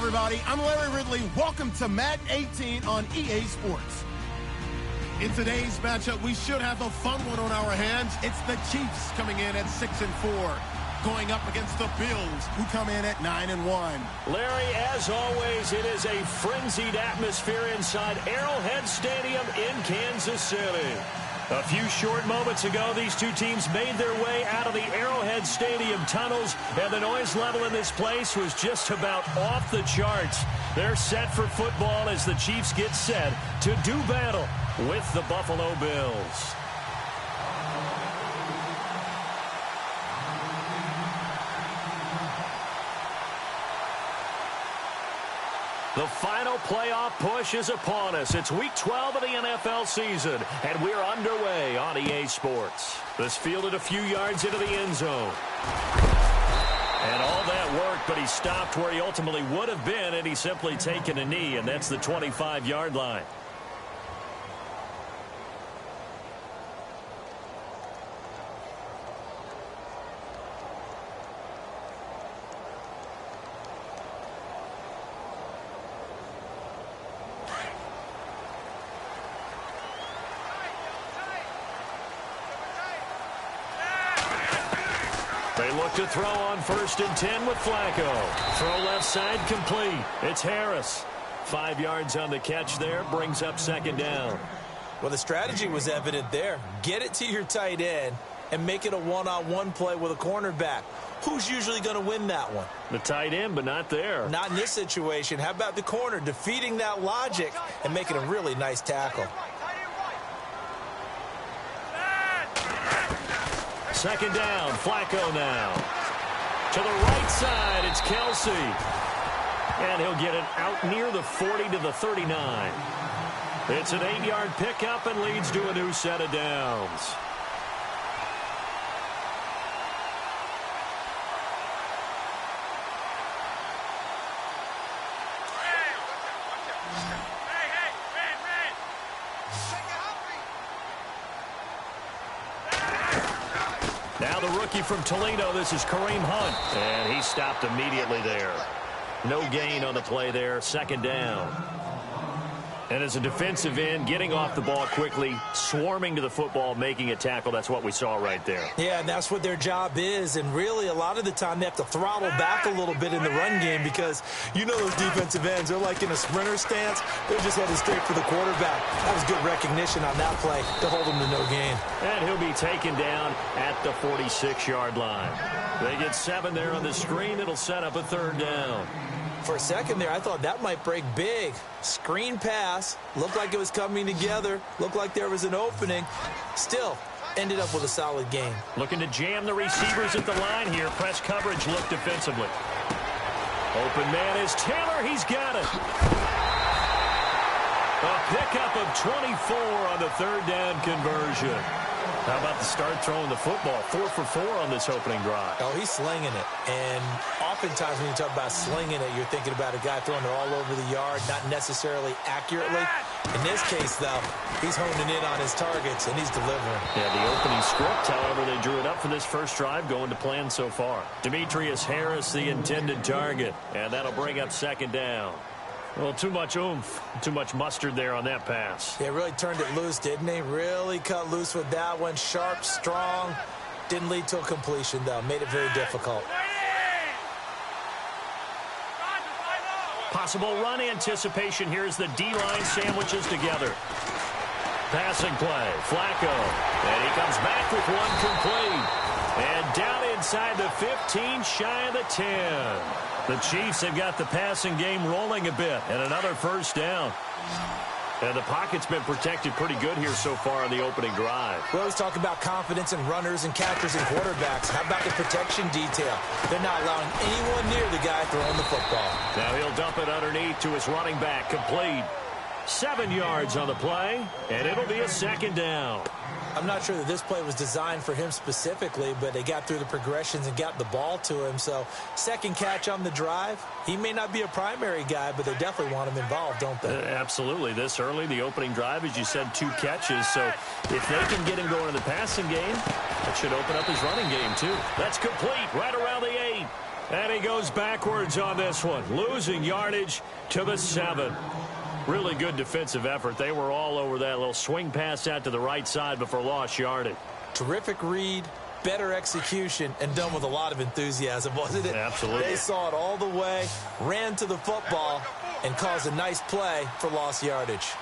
everybody. I'm Larry Ridley. Welcome to Madden 18 on EA Sports. In today's matchup, we should have a fun one on our hands. It's the Chiefs coming in at 6-4, going up against the Bills, who come in at 9-1. Larry, as always, it is a frenzied atmosphere inside Arrowhead Stadium in Kansas City. A few short moments ago, these two teams made their way out of the Arrowhead Stadium tunnels, and the noise level in this place was just about off the charts. They're set for football as the Chiefs get set to do battle with the Buffalo Bills. The final playoff push is upon us. It's Week 12 of the NFL season, and we're underway on EA Sports. This fielded a few yards into the end zone. And all that worked, but he stopped where he ultimately would have been, and he's simply taken a knee, and that's the 25-yard line. They look to throw on 1st and 10 with Flacco. Throw left side complete. It's Harris. 5 yards on the catch there. Brings up 2nd down. Well, the strategy was evident there. Get it to your tight end and make it a one-on-one play with a cornerback. Who's usually going to win that one? The tight end, but not there. Not in this situation. How about the corner defeating that logic and making a really nice tackle? 2nd down, Flacco now. To the right side, it's Kelsey. And he'll get it out near the 40 to the 39. It's an 8-yard pickup and leads to a new set of downs. Now the rookie from Toledo, this is Kareem Hunt. And he stopped immediately there. No gain on the play there, 2nd down. And as a defensive end, getting off the ball quickly, swarming to the football, making a tackle, that's what we saw right there. Yeah, and that's what their job is. And really, a lot of the time, they have to throttle back a little bit in the run game because you know those defensive ends, they're like in a sprinter stance. They're just headed straight for the quarterback. That was good recognition on that play to hold him to no gain. And he'll be taken down at the 46-yard line. They get 7 there on the screen. It'll set up a 3rd down. For a second there, I thought that might break big. Screen pass. Looked like it was coming together. Looked like there was an opening. Still, ended up with a solid game. Looking to jam the receivers at the line here. Press coverage look defensively. Open man is Taylor. He's got it. A pickup of 24 on the 3rd down conversion. How about the start throwing the football? 4 for 4 on this opening drive. Oh, he's slinging it. And oftentimes when you talk about slinging it, you're thinking about a guy throwing it all over the yard, not necessarily accurately. In this case, though, he's honing in on his targets, and he's delivering. Yeah, the opening script, however, they drew it up for this first drive, going to plan so far. Demetrius Harris, the intended target, and that'll bring up 2nd down. Well, too much oomph, too much mustard there on that pass. They really turned it loose, didn't they? Really cut loose with that one. Sharp, strong. Didn't lead to a completion, though. Made it very difficult. Possible run anticipation here as the D-line sandwiches together. Passing play, Flacco. And he comes back with one complete. And down inside the 15, shy of the 10. The Chiefs have got the passing game rolling a bit, and another 1st down. And the pocket's been protected pretty good here so far in the opening drive. We always talk about confidence in runners and catchers and quarterbacks. How about the protection detail? They're not allowing anyone near the guy throwing the football. Now he'll dump it underneath to his running back, complete. 7 yards on the play, and it'll be a 2nd down. I'm not sure that this play was designed for him specifically, but they got through the progressions and got the ball to him. So, 2nd catch on the drive. He may not be a primary guy, but they definitely want him involved, don't they? Absolutely. This early, the opening drive, as you said, 2 catches. So, if they can get him going in the passing game, that should open up his running game, too. That's complete right around the 8. And he goes backwards on this one, losing yardage to the 7. Really good defensive effort. They were all over that little swing pass out to the right side before lost yardage. Terrific read, better execution, and done with a lot of enthusiasm, wasn't it? Absolutely. They saw it all the way, ran to the football, and caused a nice play for lost yardage.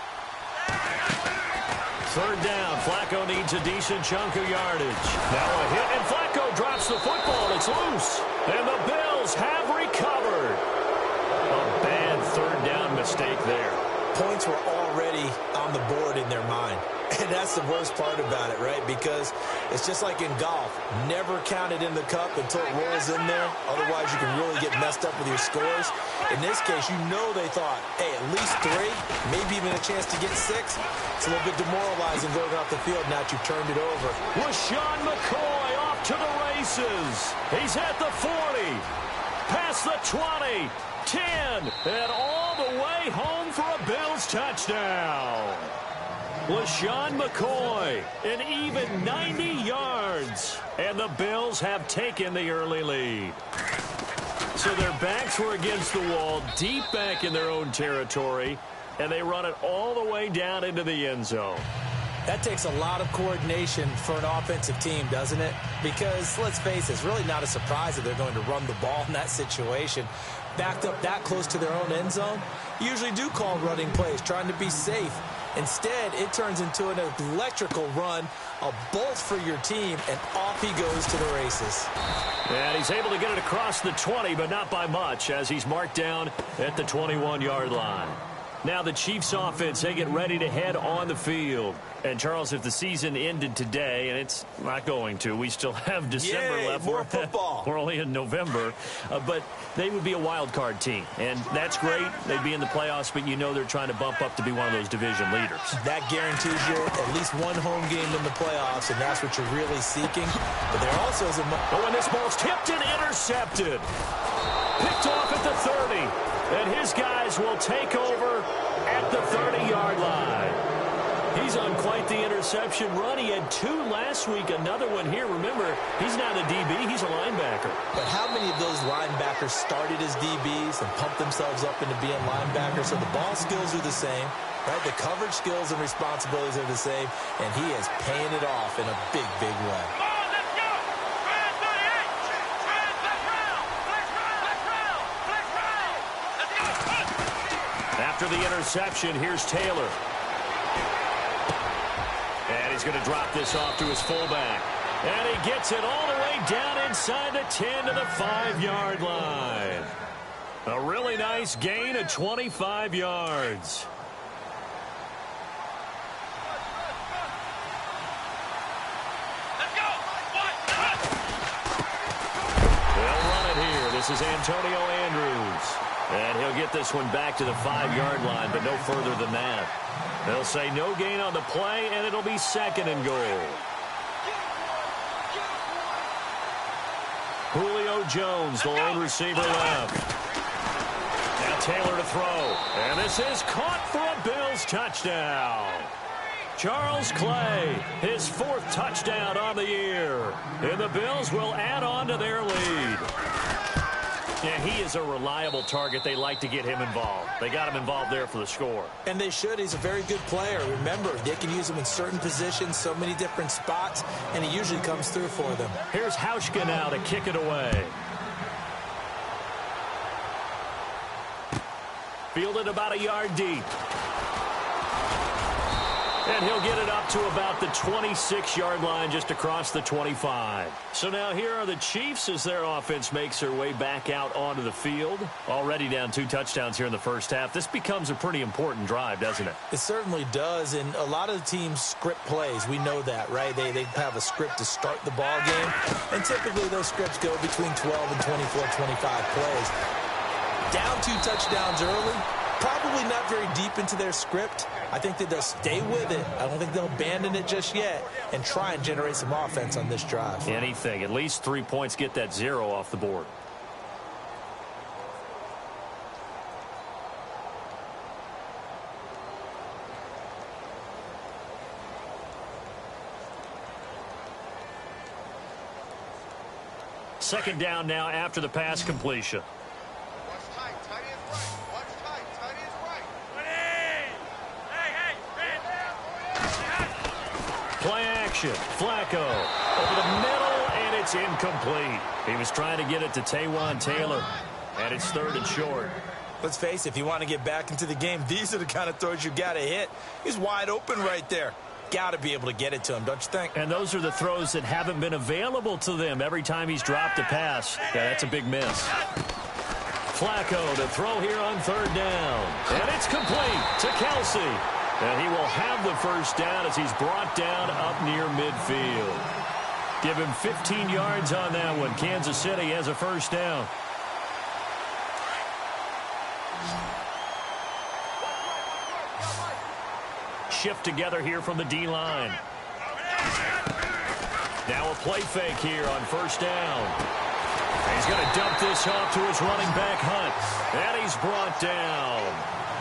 3rd down. Flacco needs a decent chunk of yardage. Now a hit, and Flacco drops the football. It's loose. And the Bills have recovered. A bad 3rd down mistake there. Points were already on the board in their mind. And that's the worst part about it, right? Because it's just like in golf. Never count it in the cup until it rolls in there. Otherwise, you can really get messed up with your scores. In this case, you know they thought, hey, at least 3, maybe even a chance to get 6. It's a little bit demoralizing going off the field now that you've turned it over. LaShawn McCoy off to the races. He's at the 40, past the 20, 10, and all the way home for a Bills touchdown. LaShawn McCoy, an even 90 yards. And the Bills have taken the early lead. So their backs were against the wall, deep back in their own territory, and they run it all the way down into the end zone. That takes a lot of coordination for an offensive team, doesn't it? Because, let's face it, it's really not a surprise that they're going to run the ball in that situation. Backed up that close to their own end zone, you usually do call running plays, trying to be safe. Instead, it turns into an electrical run, a bolt for your team, and off he goes to the races. And he's able to get it across the 20, but not by much, as he's marked down at the 21-yard line. Now the Chiefs offense, they get ready to head on the field. And, Charles, if the season ended today, and it's not going to, we still have December left. More football. We're only in November. But they would be a wild card team. And that's great. They'd be in the playoffs, but you know they're trying to bump up to be one of those division leaders. That guarantees you at least one home game in the playoffs, and that's what you're really seeking. But there also is a... Oh, and this ball's tipped and intercepted. Picked off at the 30. And his guys will take over at the 30-yard line. He's on quite the interception run. He had 2 last week, another one here. Remember, he's not a DB, he's a linebacker. But how many of those linebackers started as DBs and pumped themselves up into being linebackers? So the ball skills are the same, right? The coverage skills and responsibilities are the same, and he is paying it off in a big, big way. After the interception, here's Taylor. And he's going to drop this off to his fullback. And he gets it all the way down inside the 10 to the 5-yard line. A really nice gain of 25 yards. They'll run it here. This is Antonio Andrews. And he'll get this one back to the 5-yard line, but no further than that. They'll say no gain on the play, and it'll be 2nd and goal. Julio Jones, the lone receiver left. Now Taylor to throw. And this is caught for a Bills touchdown. Charles Clay, his 4th touchdown on the year. And the Bills will add on to their lead. Yeah, he is a reliable target. They like to get him involved. They got him involved there for the score. And they should. He's a very good player. Remember, they can use him in certain positions, so many different spots, and he usually comes through for them. Here's Hauschka now to kick it away. Fielded about a yard deep. And he'll get it up to about the 26-yard line, just across the 25. So now here are the Chiefs as their offense makes their way back out onto the field. Already down 2 touchdowns here in the first half. This becomes a pretty important drive, doesn't it? It certainly does, and a lot of the teams script plays. We know that, right? They have a script to start the ball game, and typically those scripts go between 12 and 24, 25 plays. Down 2 touchdowns early, probably not very deep into their script. I think that they'll stay with it. I don't think they'll abandon it just yet and try and generate some offense on this drive. Anything. At least 3 points, get that 0 off the board. Second down now after the pass completion. Play action. Flacco over the middle, and it's incomplete. He was trying to get it to Taywan Taylor, and it's 3rd and short. Let's face it, if you want to get back into the game, these are the kind of throws you got to hit. He's wide open right there. Got to be able to get it to him, don't you think? And those are the throws that haven't been available to them every time he's dropped a pass. Yeah, that's a big miss. Flacco to throw here on 3rd down. And it's complete to Kelsey. And he will have the first down as he's brought down up near midfield. Give him 15 yards on that one. Kansas City has a first down. Shift together here from the D-line. Now a play fake here on 1st down. He's going to dump this off to his running back, Hunt. And he's brought down.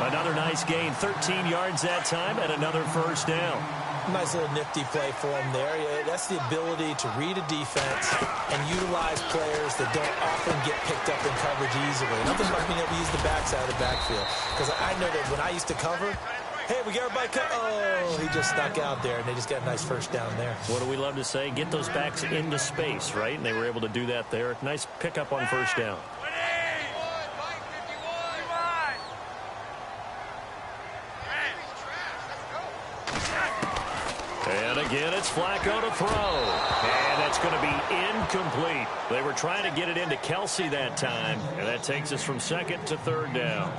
Another nice gain, 13 yards that time, and another first down. Nice little nifty play for him there. Yeah, that's the ability to read a defense and utilize players that don't often get picked up in coverage easily. Nothing like being able to use the backside of the backfield. Because I know that when I used to cover, hey, we got everybody cut. Oh, he just stuck out there, and they just got a nice first down there. What do we love to say? Get those backs into space, right? And they were able to do that there. Nice pickup on first down. And again, it's Flacco to throw. And that's going to be incomplete. They were trying to get it into Kelsey that time. And that takes us from 2nd to 3rd down.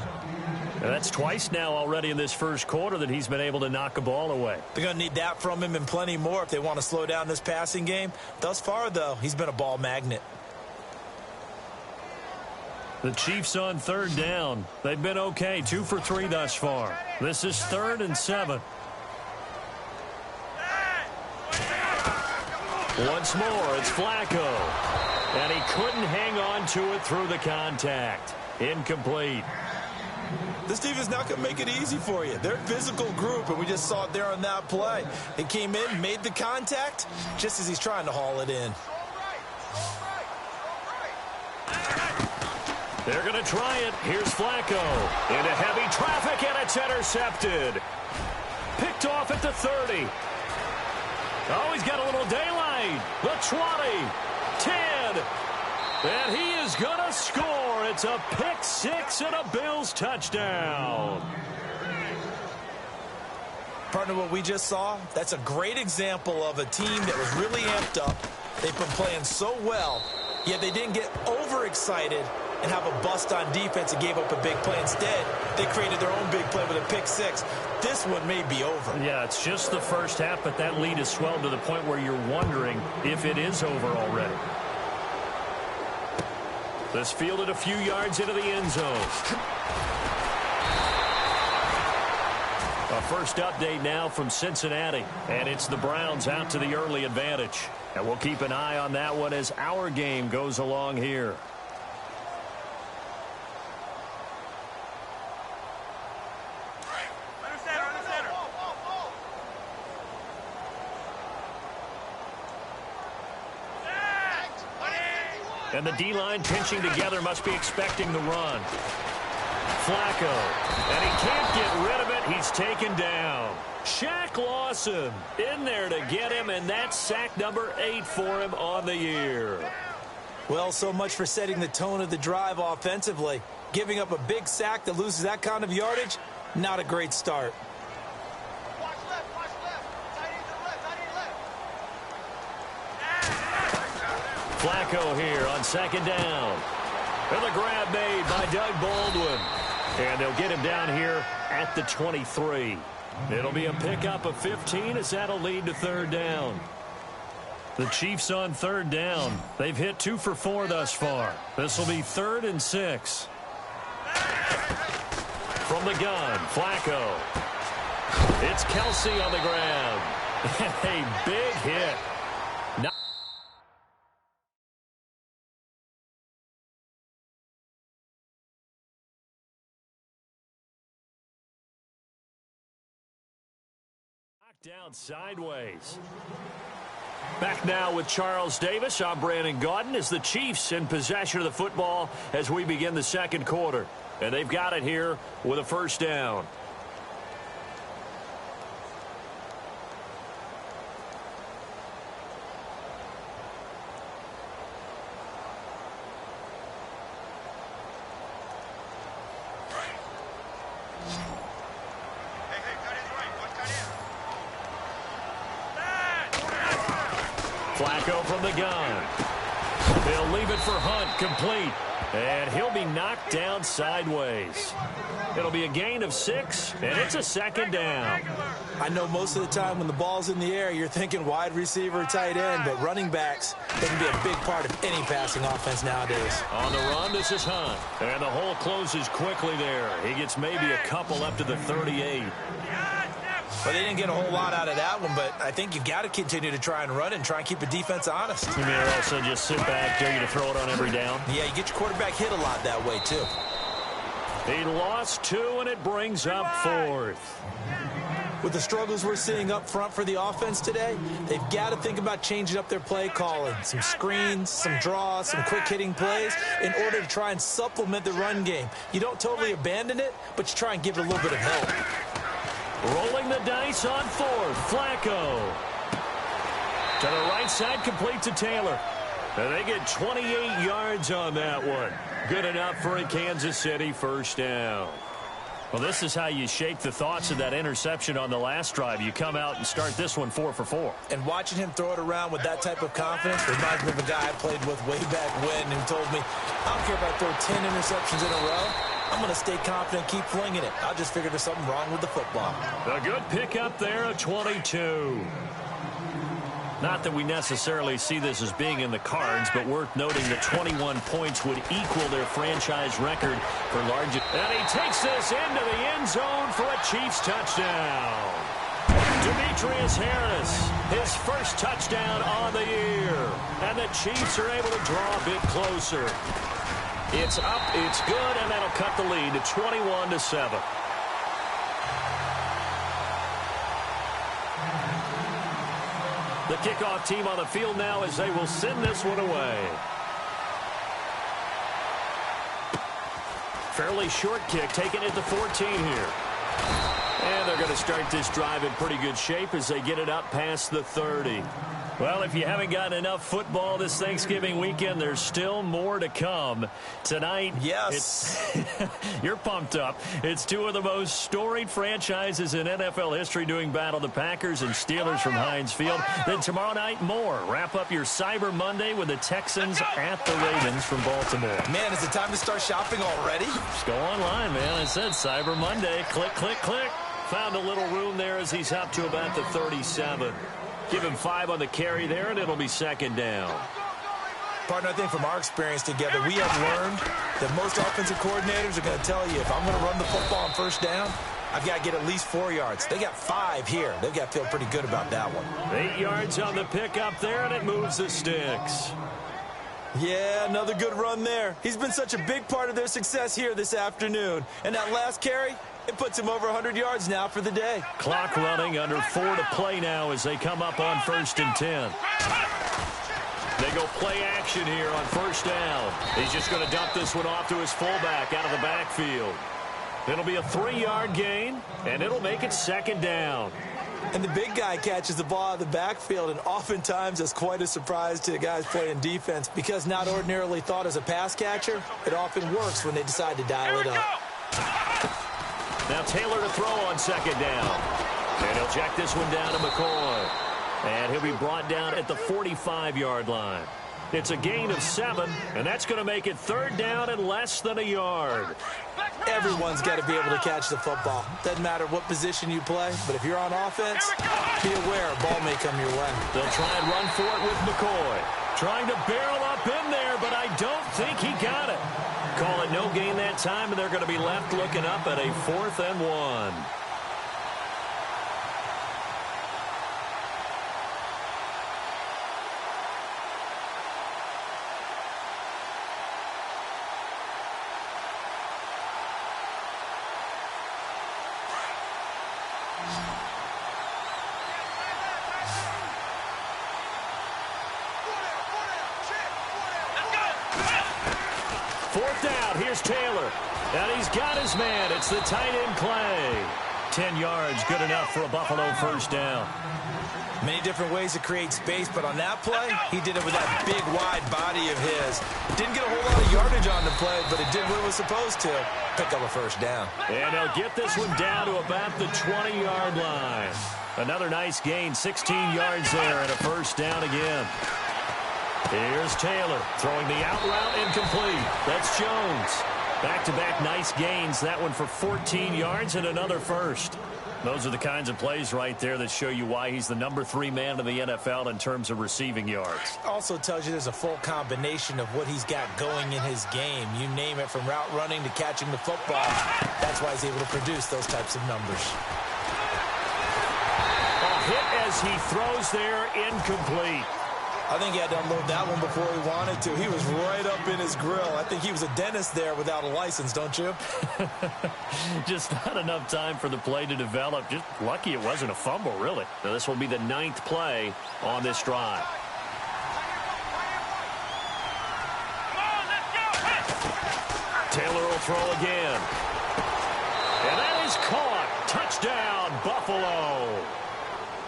And that's twice now already in this first quarter that he's been able to knock a ball away. They're going to need that from him and plenty more if they want to slow down this passing game. Thus far, though, he's been a ball magnet. The Chiefs on 3rd down. They've been okay, 2 for 3 thus far. This is 3rd and 7. Once more, it's Flacco. And he couldn't hang on to it through the contact. Incomplete. This team is not going to make it easy for you. They're a physical group, and we just saw it there on that play. He came in, made the contact, just as he's trying to haul it in. They're going to try it. Here's Flacco. Into heavy traffic, and it's intercepted. Picked off at the 30. Oh, he's got a little daylight. The 20. 10. And he is going to score. It's a pick six and a Bills touchdown. Partner, what we just saw, that's a great example of a team that was really amped up. They've been playing so well, yet they didn't get overexcited and have a bust on defense and gave up a big play. Instead, they created their own big play with a pick six. This one may be over. Yeah, it's just the first half, but that lead has swelled to the point where you're wondering if it is over already. This fielded a few yards into the end zone. A first update now from Cincinnati, and it's the Browns out to the early advantage. And we'll keep an eye on that one as our game goes along here. And the D-line pinching together must be expecting the run. Flacco, and he can't get rid of it. He's taken down. Shaq Lawson in there to get him, and that's sack number 8 for him on the year. Well, so much for setting the tone of the drive offensively. Giving up a big sack that loses that kind of yardage, not a great start. Flacco here on second down. And the grab made by Doug Baldwin. And they'll get him down here at the 23. It'll be a pickup of 15 as that'll lead to third down. The Chiefs on third down. They've hit 2 for 4 thus far. This will be 3rd and 6. From the gun, Flacco. It's Kelsey on the ground. A big hit. Knocked down sideways. Back now with Charles Davis. I'm Brandon Gaudin as the Chiefs in possession of the football as we begin the second quarter. And they've got it here with a first down. Flacco from the gun. He'll leave it for Hunt, complete. And he'll be knocked down sideways. It'll be a gain of 6, and it's a second down. I know most of the time when the ball's in the air, you're thinking wide receiver, tight end, but running backs, they can be a big part of any passing offense nowadays. On the run, this is Hunt. And the hole closes quickly there. He gets maybe a couple up to the 38. Well, they didn't get a whole lot out of that one, but I think you've got to continue to try and run and try and keep the defense honest. You mean also just sit back, dare you to throw it on every down? Yeah, you get your quarterback hit a lot that way, too. He lost 2, and it brings up 4th. With the struggles we're seeing up front for the offense today, they've got to think about changing up their play calling. Some screens, some draws, some quick-hitting plays in order to try and supplement the run game. You don't totally abandon it, but you try and give it a little bit of help. Rolling the dice on 4th. Flacco. To the right side, complete to Taylor. And they get 28 yards on that one. Good enough for a Kansas City first down. Well, this is how you shake the thoughts of that interception on the last drive. You come out and start this one 4 for 4. And watching him throw it around with that type of confidence reminds me of a guy I played with way back when who told me, I don't care if I throw 10 interceptions in a row. I'm going to stay confident, keep flinging it. I'll just figure there's something wrong with the football. A good pickup there of 22. Not that we necessarily see this as being in the cards, but worth noting that 21 points would equal their franchise record for largest. And he takes this into the end zone for a Chiefs touchdown. Demetrius Harris, his first touchdown on the year. And the Chiefs are able to draw a bit closer. It's up, it's good, and that'll cut the lead to 21-7. The kickoff team on the field now as they will send this one away. Fairly short kick, taken at the 14 here. And they're going to start this drive in pretty good shape as they get it up past the 30. Well, if you haven't gotten enough football this Thanksgiving weekend, there's still more to come. Tonight, yes, you're pumped up. It's 2 of the most storied franchises in NFL history doing battle, the Packers and Steelers from Heinz Field. Then tomorrow night, more. Wrap up your Cyber Monday with the Texans at the Ravens from Baltimore. Man, is it time to start shopping already? Just go online, man. I said Cyber Monday. Click, click, click. Found a little room there as he's up to about the 37. Give him 5 on the carry there, and it'll be second down. Partner, I think from our experience together, we have learned that most offensive coordinators are going to tell you, if I'm going to run the football on first down, I've got to get at least 4 yards. They got 5 here. They've got to feel pretty good about that one. 8 yards on the pickup there, and it moves the sticks. Yeah, another good run there. He's been such a big part of their success here this afternoon. And that last carry, it puts him over 100 yards now for the day. Clock running, under 4 to play now as they come up on 1st and 10. They go play action here on first down. He's just going to dump this one off to his fullback out of the backfield. It'll be a 3-yard gain, and it'll make it second down. And the big guy catches the ball out of the backfield, and oftentimes it's quite a surprise to the guys playing defense because not ordinarily thought as a pass catcher, it often works when they decide to dial it up. Now Taylor to throw on second down. And he'll check this one down to McCoy. And he'll be brought down at the 45-yard line. It's a gain of 7, and that's going to make it third down and less than a yard. Everyone's got to be able to catch the football. Doesn't matter what position you play, but if you're on offense, be aware a ball may come your way. They'll try and run for it with McCoy. Trying to barrel up in there, but I don't think he got it. Call it no gain that time, and they're going to be left looking up at a 4th and 1. out. Here's Taylor. And he's got his man. It's the tight end Clay. 10 yards, good enough for a Buffalo first down. Many different ways to create space, but on that play, he did it with that big, wide body of his. Didn't get a whole lot of yardage on the play, but it did what it was supposed to. Pick up a first down. And they'll get this one down to about the 20-yard line. Another nice gain, 16 yards there, and a first down again. Here's Taylor throwing the out route incomplete. That's Jones. Back-to-back nice gains. That one for 14 yards and another first. Those are the kinds of plays right there that show you why he's the number 3 man in the NFL in terms of receiving yards. Also tells you there's a full combination of what he's got going in his game. You name it, from route running to catching the football. That's why he's able to produce those types of numbers. A hit as he throws there, incomplete. I think he had to unload that one before he wanted to. He was right up in his grill. I think he was a dentist there without a license, don't you? Just not enough time for the play to develop. Just lucky it wasn't a fumble, really. Now, this will be the 9th play on this drive. Taylor will throw again. And that is caught. Touchdown, Buffalo.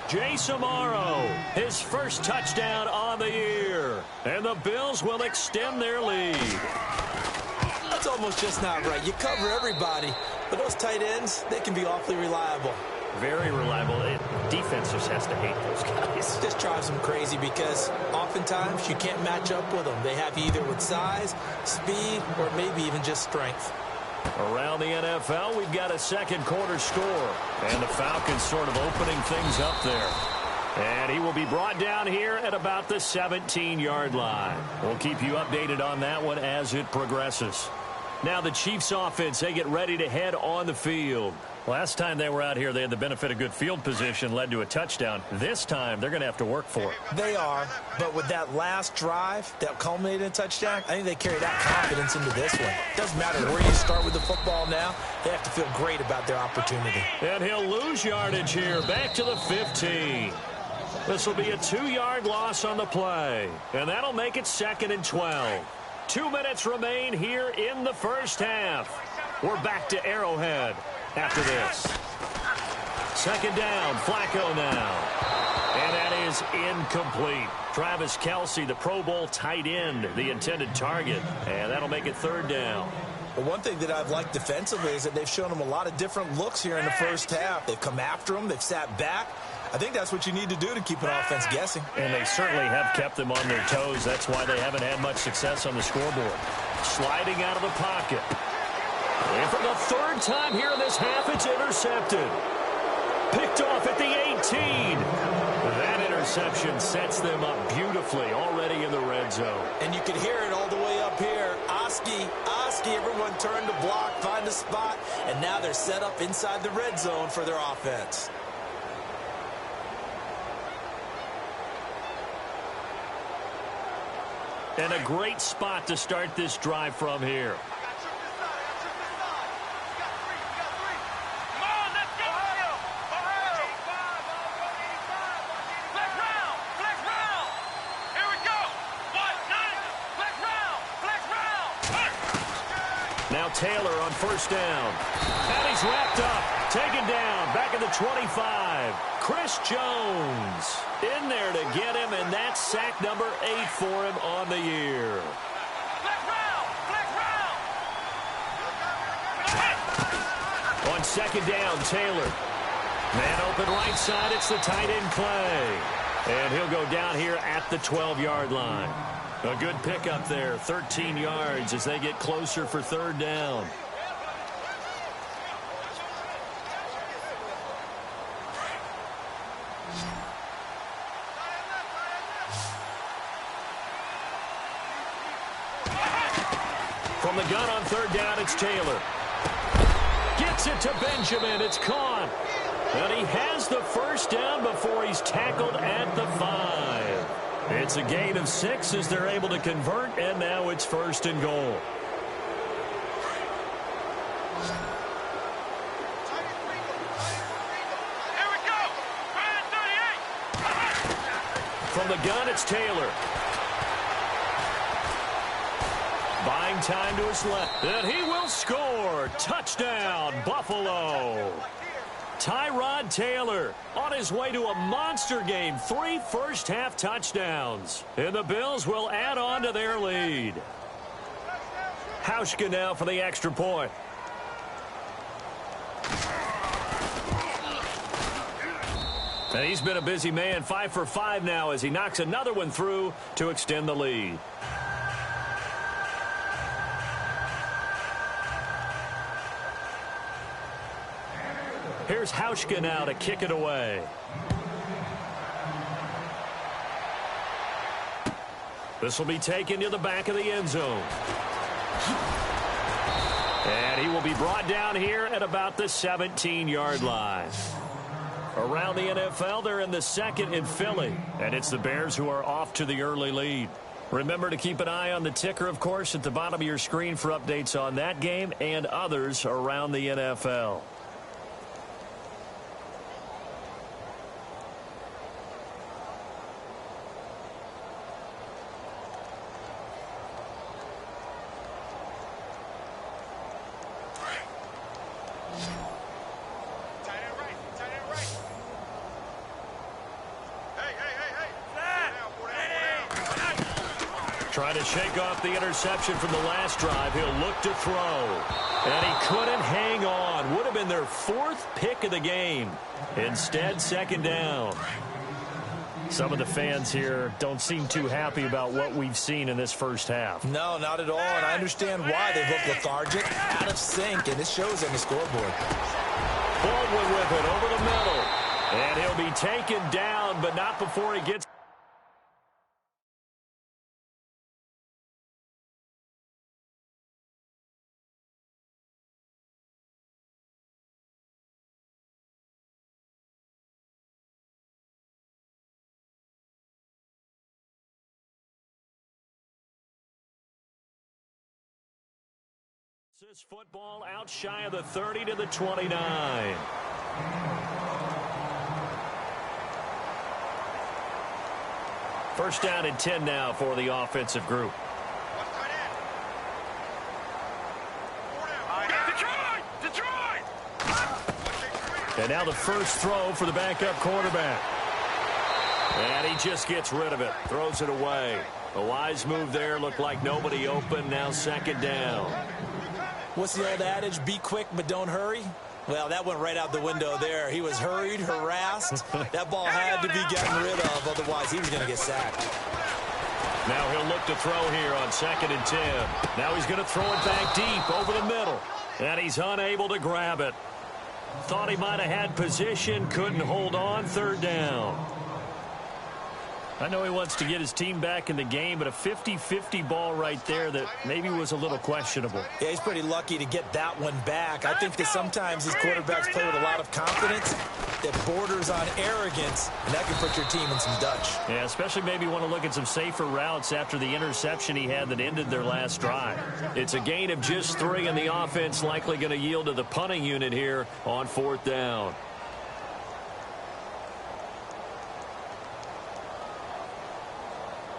Jace Amaro, his first touchdown on the year. And the Bills will extend their lead. That's almost just not right. You cover everybody, but those tight ends, they can be awfully reliable. Very reliable. Defense just has to hate those guys. It just drives them crazy because oftentimes you can't match up with them. They have you either with size, speed, or maybe even just strength. Around the NFL, we've got a second quarter score. And the Falcons sort of opening things up there. And he will be brought down here at about the 17-yard line. We'll keep you updated on that one as it progresses. Now the Chiefs offense, they get ready to head on the field. Last time they were out here, they had the benefit of good field position, led to a touchdown. This time, they're going to have to work for it. They are, but with that last drive that culminated in a touchdown, I think they carry that confidence into this one. Doesn't matter where you start with the football now, they have to feel great about their opportunity. And he'll lose yardage here, back to the 15. This will be a 2-yard loss on the play, and that'll make it 2nd and 12. 2 minutes remain here in the first half. We're back to Arrowhead after this. 2nd down, Flacco now. And that is incomplete. Travis Kelce, the Pro Bowl tight end, the intended target. And that'll make it 3rd down. But one thing that I've liked defensively is that they've shown him a lot of different looks here in the first half. They've come after him. They've sat back. I think that's what you need to do to keep an offense guessing. And they certainly have kept them on their toes. That's why they haven't had much success on the scoreboard. Sliding out of the pocket. And for the 3rd time here in this half, it's intercepted. Picked off at the 18. That interception sets them up beautifully already in the red zone. And you can hear it all the way up here. Oski, everyone turned to block, find a spot, and now they're set up inside the red zone for their offense. And a great spot to start this drive from here. Now Taylor on 1st down. And he's wrapped up. Taken down. Back at the 25. Chris Jones in there to get him, and that's sack number 8 for him on the year. On 2nd down, Taylor. Man open right side. It's the tight end Clay. And he'll go down here at the 12-yard line. A good pickup there, 13 yards as they get closer for 3rd down. From the gun on 3rd down, it's Taylor. Gets it to Benjamin. It's caught. And he has the 1st down before he's tackled at the 5. It's a gain of 6 as they're able to convert, and now it's 1st and goal. Here we go. 38. From the gun, it's Taylor. Buying giving time to his left. And he will score. Touchdown, Buffalo. Tyrod Taylor on his way to a monster game. 3 first-half touchdowns. And the Bills will add on to their lead. Hauschka now for the extra point. And he's been a busy man, 5 for 5 now as he knocks another one through to extend the lead. Here's Hauschka now to kick it away. This will be taken to the back of the end zone. And he will be brought down here at about the 17-yard line. Around the NFL, they're in the second in Philly. And it's the Bears who are off to the early lead. Remember to keep an eye on the ticker, of course, at the bottom of your screen for updates on that game and others around the NFL. Trying to shake off the interception from the last drive. He'll look to throw. And he couldn't hang on. Would have been their 4th pick of the game. Instead, second down. Some of the fans here don't seem too happy about what we've seen in this first half. No, not at all. And I understand why they look lethargic, out of sync, and this shows on the scoreboard. Baldwin with it over the middle. And he'll be taken down, but not before he gets... This football out shy of the 30 to the 29. First down and 10 now for the offensive group. And now the first throw for the backup quarterback. And he just gets rid of it, throws it away. A wise move there, looked like nobody open, now second down. What's the old adage? Be quick, but don't hurry. Well, that went right out the window there. He was hurried, harassed. That ball had to be gotten rid of, otherwise he was going to get sacked. Now he'll look to throw here on 2nd and 10. Now he's going to throw it back deep over the middle. And he's unable to grab it. Thought he might have had position, couldn't hold on, 3rd down. I know he wants to get his team back in the game, but a 50-50 ball right there that maybe was a little questionable. Yeah, he's pretty lucky to get that one back. I think that sometimes these quarterbacks play with a lot of confidence that borders on arrogance, and that can put your team in some Dutch. Yeah, especially maybe want to look at some safer routes after the interception he had that ended their last drive. It's a gain of just 3, and the offense likely going to yield to the punting unit here on 4th down.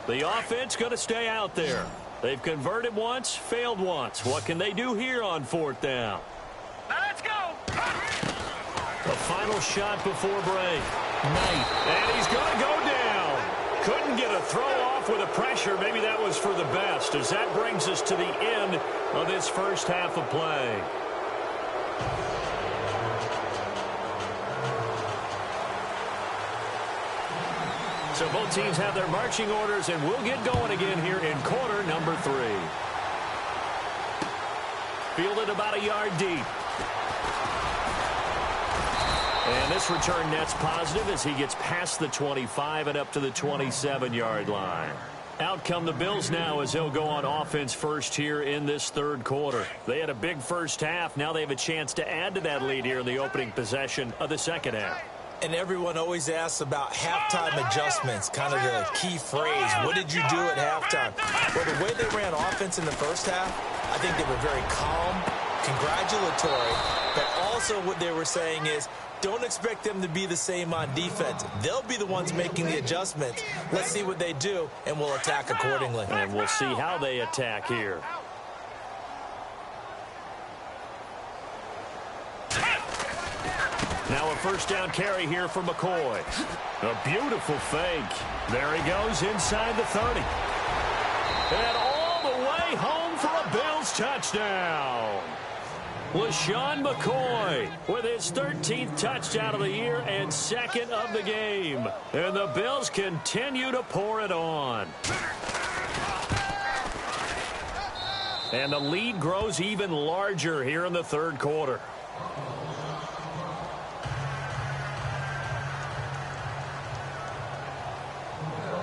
The offense going to stay out there. They've converted once, failed once. What can they do here on 4th down? Now let's go. The final shot before break. Knight. And he's going to go down. Couldn't get a throw off with the pressure. Maybe that was for the best, as that brings us to the end of this first half of play. So both teams have their marching orders, and we'll get going again here in quarter number 3. Fielded about a yard deep. And this return net's positive as he gets past the 25 and up to the 27-yard line. Out come the Bills now as they'll go on offense first here in this 3rd quarter. They had a big first half. Now they have a chance to add to that lead here in the opening possession of the second half. And everyone always asks about halftime adjustments, kind of the key phrase. What did you do at halftime? Well, the way they ran offense in the first half, I think they were very calm, congratulatory, but also what they were saying is, don't expect them to be the same on defense. They'll be the ones making the adjustments. Let's see what they do, and we'll attack accordingly. And we'll see how they attack here. first down carry here for McCoy. A beautiful fake. There he goes inside the 30. And all the way home for a Bills touchdown. LaShawn McCoy with his 13th touchdown of the year and second of the game. And the Bills continue to pour it on. And the lead grows even larger here in the third quarter.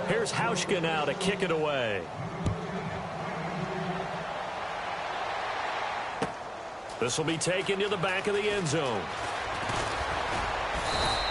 Here's Hauschka now to kick it away. This will be taken to the back of the end zone.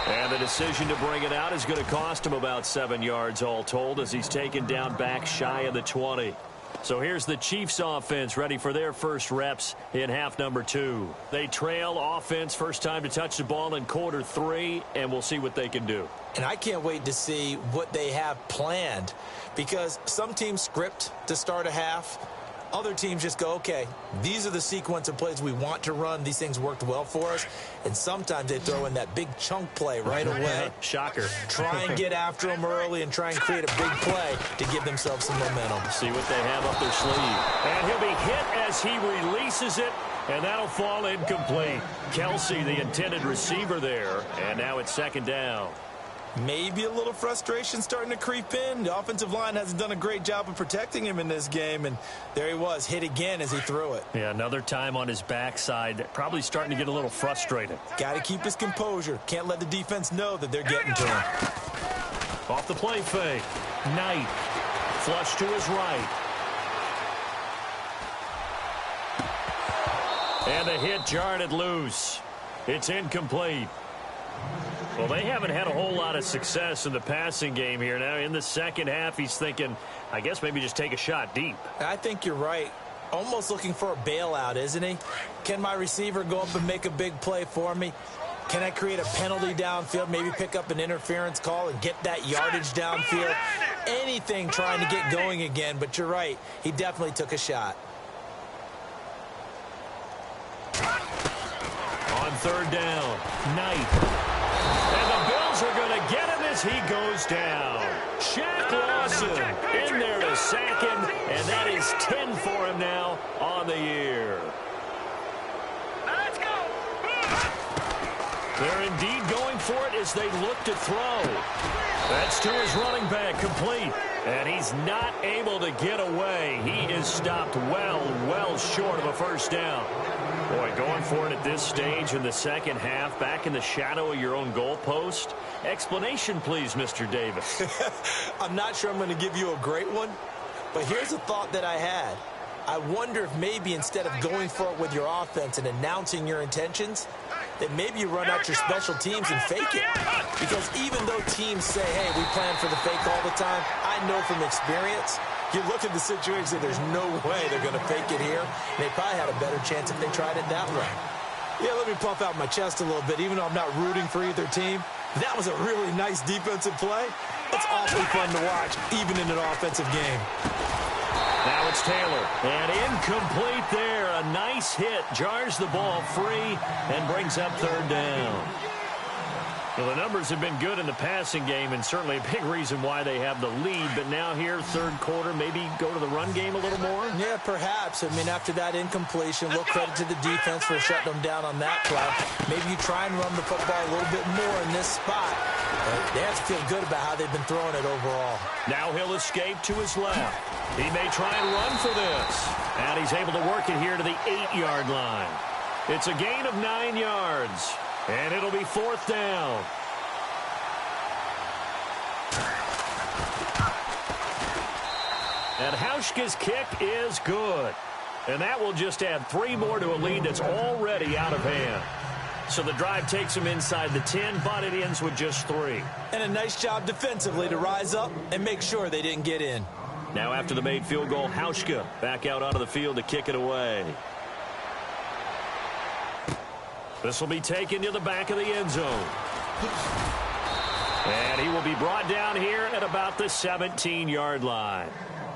And the decision to bring it out is going to cost him about 7 yards all told as he's taken down back shy of the 20. So here's the Chiefs offense ready for their first reps in half number 2. They trail offense first time to touch the ball in quarter 3, and we'll see what they can do. And I can't wait to see what they have planned, because some teams script to start a half. Other teams just go, okay, these are the sequence of plays we want to run. These things worked well for us. And sometimes they throw in that big chunk play right away. Shocker. Try and get after them early and try and create a big play to give themselves some momentum. See what they have up their sleeve. And he'll be hit as he releases it, and that'll fall incomplete. Kelsey, the intended receiver there, and now it's second down. Maybe a little frustration starting to creep in. The offensive line hasn't done a great job of protecting him in this game, and there he was, hit again as he threw it. Yeah, another time on his backside, probably starting to get a little frustrated. Got to keep his composure. Can't let the defense know that they're getting to him. Off the play fake. Knight. Flush to his right. And the hit jarred it loose. It's incomplete. Well, they haven't had a whole lot of success in the passing game here. Now, in the second half, he's thinking, I guess maybe just take a shot deep. I think you're right. Almost looking for a bailout, isn't he? Can my receiver go up and make a big play for me? Can I create a penalty downfield, maybe pick up an interference call and get that yardage downfield? Anything trying to get going again, but you're right. He definitely took a shot. On third down, Knight. And the Bills are going to get him as he goes down. Shaq Lawson in there to sack him, and that is 10 for him now on the year. Let's go. They're indeed going for it as they look to throw. That's to his running back, complete. And he's not able to get away. He is stopped well short of a first down. Boy, going for it at this stage in the second half, back in the shadow of your own goalpost. Explanation, please, Mr. Davis. I'm not sure I'm going to give you a great one, but here's a thought that I had. I wonder if maybe instead of going for it with your offense and announcing your intentions, that maybe you run out your special teams and fake it. Because even though teams say, hey, we plan for the fake all the time, I know from experience, you look at the situation, there's no way they're going to fake it here. And they probably had a better chance if they tried it that way. Yeah, let me puff out my chest a little bit, even though I'm not rooting for either team. That was a really nice defensive play. It's awfully fun to watch, even in an offensive game. Now it's Taylor, and incomplete there. A nice hit, jars the ball free, and brings up third down. Well, the numbers have been good in the passing game, and certainly a big reason why they have the lead. But now here, third quarter, maybe go to the run game a little more? Yeah, perhaps. I mean, after that incompletion, a little credit to the defense for shutting them down on that play. Maybe you try and run the football a little bit more in this spot. But they have to feel good about how they've been throwing it overall. Now he'll escape to his left. He may try and run for this. And he's able to work it here to the 8-yard line. It's a gain of 9 yards. And it'll be fourth down. And Hauschka's kick is good. And that will just add 3 more to a lead that's already out of hand. So the drive takes him inside the 10, but it ends with just 3. And a nice job defensively to rise up and make sure they didn't get in. Now after the made field goal, Hauschka back out onto the field to kick it away. This will be taken to the back of the end zone. And he will be brought down here at about the 17-yard line.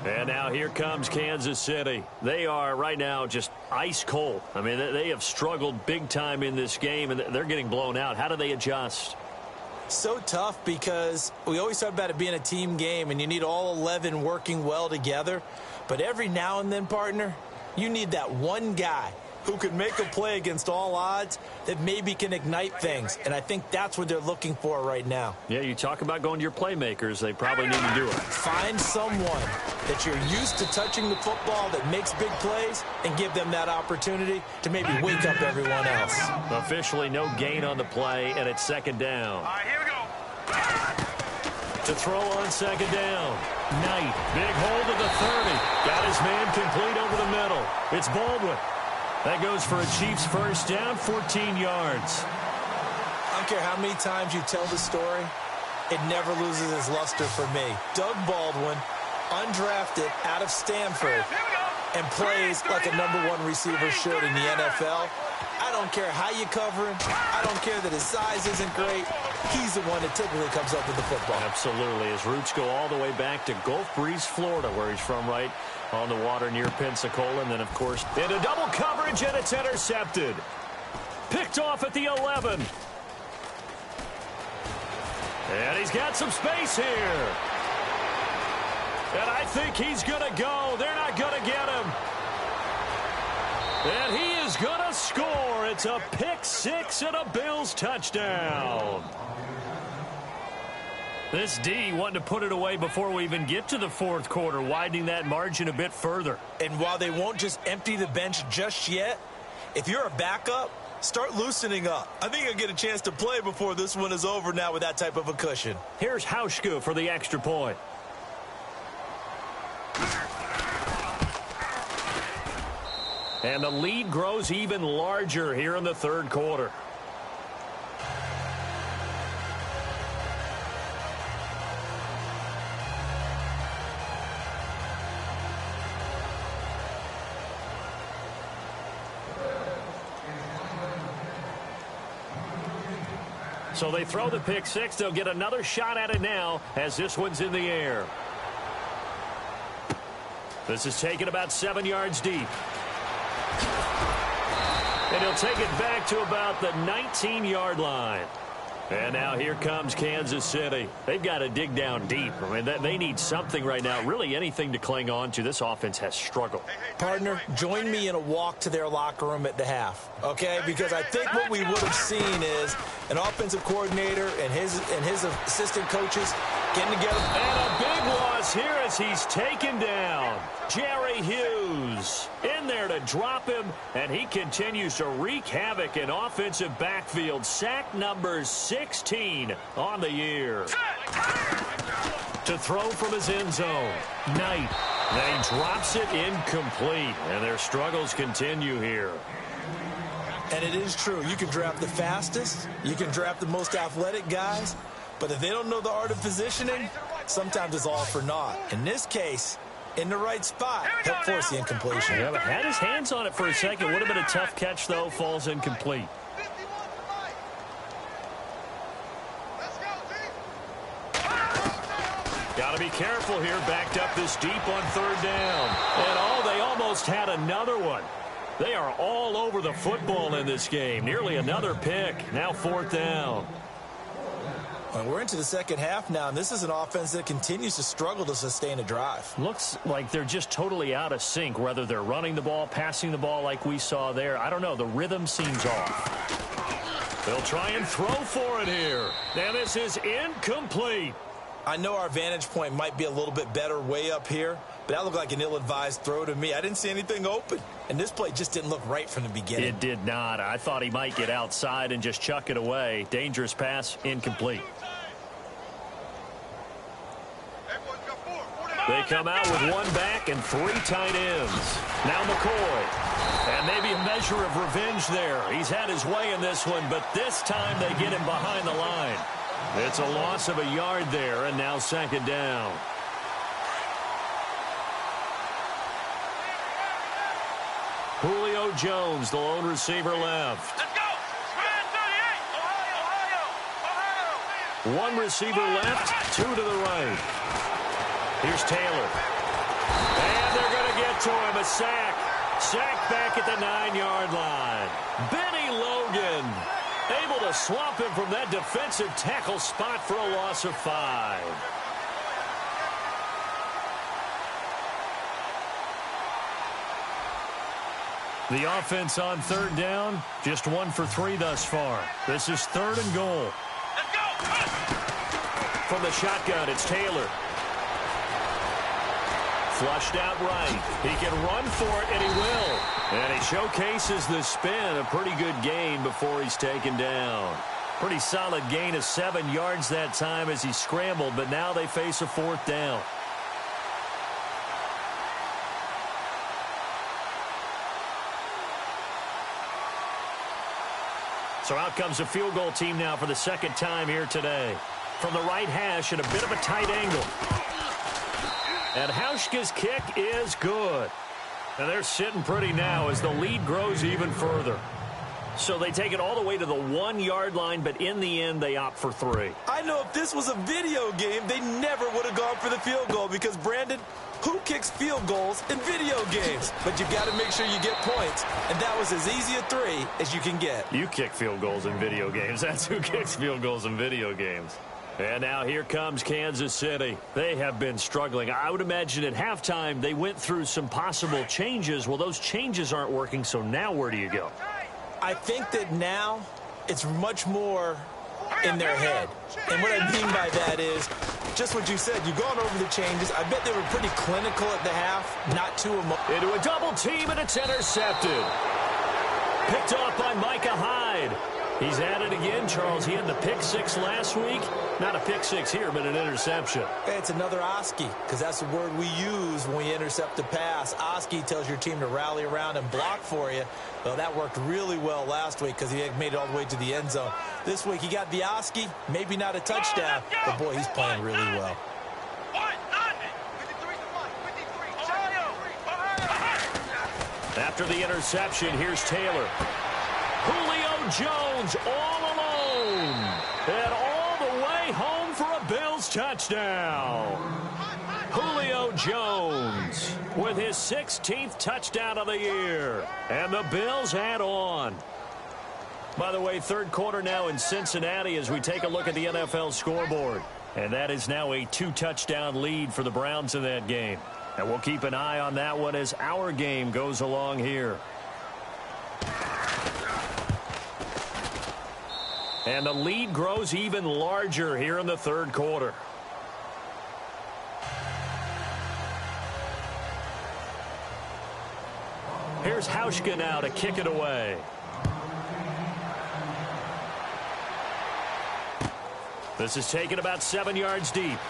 And now here comes Kansas City. They are right now just ice cold. I mean, they have struggled big time in this game, and they're getting blown out. How do they adjust? So tough because we always talk about it being a team game, and you need all 11 working well together. But every now and then, partner, you need that one guy who can make a play against all odds that maybe can ignite things. And I think that's what they're looking for right now. Yeah, you talk about going to your playmakers. They probably need to do it. Find someone that you're used to touching the football that makes big plays and give them that opportunity to maybe wake up everyone else. Officially no gain on the play, and it's second down. All right, here we go. To throw on second down. Knight, big hold of the 30. Got his man complete over the middle. It's Baldwin. That goes for a Chiefs first down, 14 yards. I don't care how many times you tell the story, it never loses its luster for me. Doug Baldwin, undrafted out of Stanford, and plays like a #1 receiver should in the NFL. I don't care how you cover him. I don't care that his size isn't great. He's the one that typically comes up with the football. Absolutely. His roots go all the way back to Gulf Breeze, Florida, where he's from, right on the water near Pensacola. And then, of course, into double coverage, and it's intercepted. Picked off at the 11. And he's got some space here. And I think he's going to go. They're not going to get him. And he is going to score. It's a pick six and a Bills touchdown. This D wanting to put it away before we even get to the fourth quarter, widening that margin a bit further. And while they won't just empty the bench just yet, if you're a backup, start loosening up. I think you'll get a chance to play before this one is over now with that type of a cushion. Here's Hauschka for the extra point. And the lead grows even larger here in the third quarter. So they throw the pick six. They'll get another shot at it now as this one's in the air. This is taken about 7 yards deep. And he'll take it back to about the 19-yard line. And now here comes Kansas City. They've got to dig down deep. I mean, they need something right now, really anything to cling on to. This offense has struggled. Partner, join me in a walk to their locker room at the half, okay? Because I think what we would have seen is an offensive coordinator and his assistant coaches getting together. And a big loss here as he's taken down. Jerry Hughes in there to drop him, and he continues to wreak havoc in offensive backfield. Sack number 16 on the year. To throw from his end zone, Knight. Then he drops it incomplete, and their struggles continue here. And it is true. You can draft the fastest. You can draft the most athletic guys. But if they don't know the art of positioning, sometimes it's all for naught. In this case, in the right spot, he'll force the incompletion. Yeah, but had his hands on it for a second. Would have been a tough catch, though. Falls incomplete. Got to be careful here. Backed up this deep on third down. And they almost had another one. They are all over the football in this game. Nearly another pick. Now fourth down. And we're into the second half now, and this is an offense that continues to struggle to sustain a drive. Looks like they're just totally out of sync, whether they're running the ball, passing the ball like we saw there. I don't know. The rhythm seems off. They'll try and throw for it here. And this is incomplete. I know our vantage point might be a little bit better way up here, but that looked like an ill-advised throw to me. I didn't see anything open, and this play just didn't look right from the beginning. It did not. I thought he might get outside and just chuck it away. Dangerous pass, incomplete. They come out with one back and three tight ends. Now McCoy. And maybe a measure of revenge there. He's had his way in this one, but this time they get him behind the line. It's a loss of a yard there, and now second down. Julio Jones, the lone receiver left. Let's go. Spread 38. Ohio. One receiver left, two to the right. Here's Taylor. And they're going to get to him, a sack. Sack back at the 9-yard line. Benny Logan able to swamp him from that defensive tackle spot for a loss of 5. The offense on third down, just 1 for 3 thus far. This is 3rd and goal. Let's go. From the shotgun, it's Taylor. Flushed out right. He can run for it, and he will. And he showcases the spin, a pretty good gain before he's taken down. Pretty solid gain of 7 yards that time as he scrambled, but now they face a 4th down. So out comes a field goal team now for the 2nd time here today. From the right hash at a bit of a tight angle. And Hauschka's kick is good. And they're sitting pretty now as the lead grows even further. So they take it all the way to the 1-yard line, but in the end, they opt for 3. I know if this was a video game, they never would have gone for the field goal because, Brandon, who kicks field goals in video games? But you've got to make sure you get points, and that was as easy a 3 as you can get. You kick field goals in video games. That's who kicks field goals in video games. And now here comes Kansas City. They have been struggling. I would imagine at halftime they went through some possible changes. Well, those changes aren't working, so now where do you go? I think that now it's much more in their head. And what I mean by that is just what you said. You've gone over the changes. I bet they were pretty clinical at the half, not too emotional. Into a double team, and it's intercepted. Picked off by Micah Hyde. He's at it again, Charles. He had the pick 6 last week. Not a pick 6 here, but an interception. It's another Oski, because that's the word we use when we intercept a pass. Oski tells your team to rally around and block for you. Well, that worked really well last week because he had made it all the way to the end zone. This week he got the Oski, maybe not a touchdown, but boy, he's playing really well. After the interception, here's Taylor. Julio Jones all alone. And all the way home for a Bills touchdown. Julio Jones with his 16th touchdown of the year. And the Bills add on. By the way, 3rd quarter now in Cincinnati as we take a look at the NFL scoreboard. And that is now a 2-touchdown lead for the Browns in that game. And we'll keep an eye on that one as our game goes along here. And the lead grows even larger here in the 3rd quarter. Here's Hauschka now to kick it away. This is taken about 7 yards deep.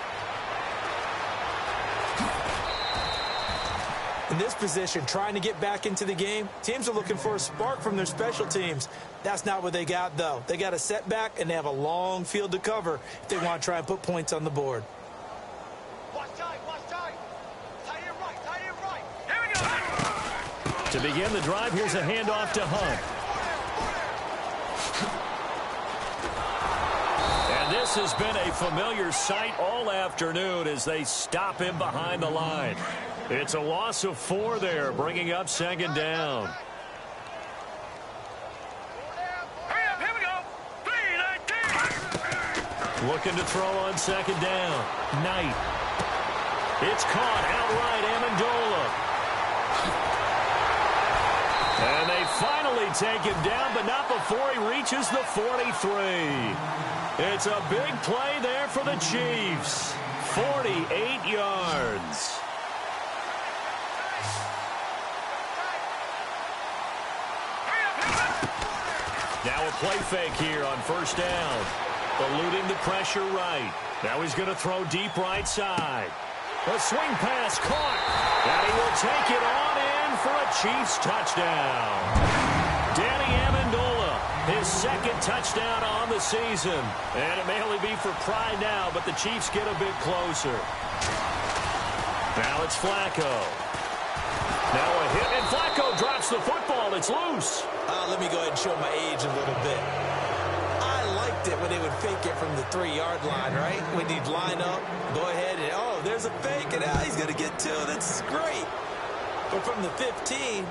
In this position, trying to get back into the game, teams are looking for a spark from their special teams. That's not what they got, though. They got a setback, and they have a long field to cover if they want to try and put points on the board. Watch time. Tie it right. Here we go. To begin the drive, here's a handoff to Hunt. And this has been a familiar sight all afternoon as they stop him behind the line. It's a loss of 4 there, bringing up 2nd down. Hurry up, here we go. 3-19. Looking to throw on 2nd down. Knight. It's caught outright, Amendola. And they finally take him down, but not before he reaches the 43. It's a big play there for the Chiefs. 48 yards. Now a play fake here on 1st down. Eluding the pressure right. Now he's going to throw deep right side. A swing pass caught. And he will take it on in for a Chiefs touchdown. Danny Amendola, his 2nd touchdown on the season. And it may only be for pride now, but the Chiefs get a bit closer. Now it's Flacco. Now a hit, and Flacco drops the football. It's loose. Let me go ahead and show my age a little bit. I like liked it when they would fake it from the 3-yard line, right? When you'd line up, go ahead, and, oh, there's a fake, and he's going to get 2. That's great. But from the 15,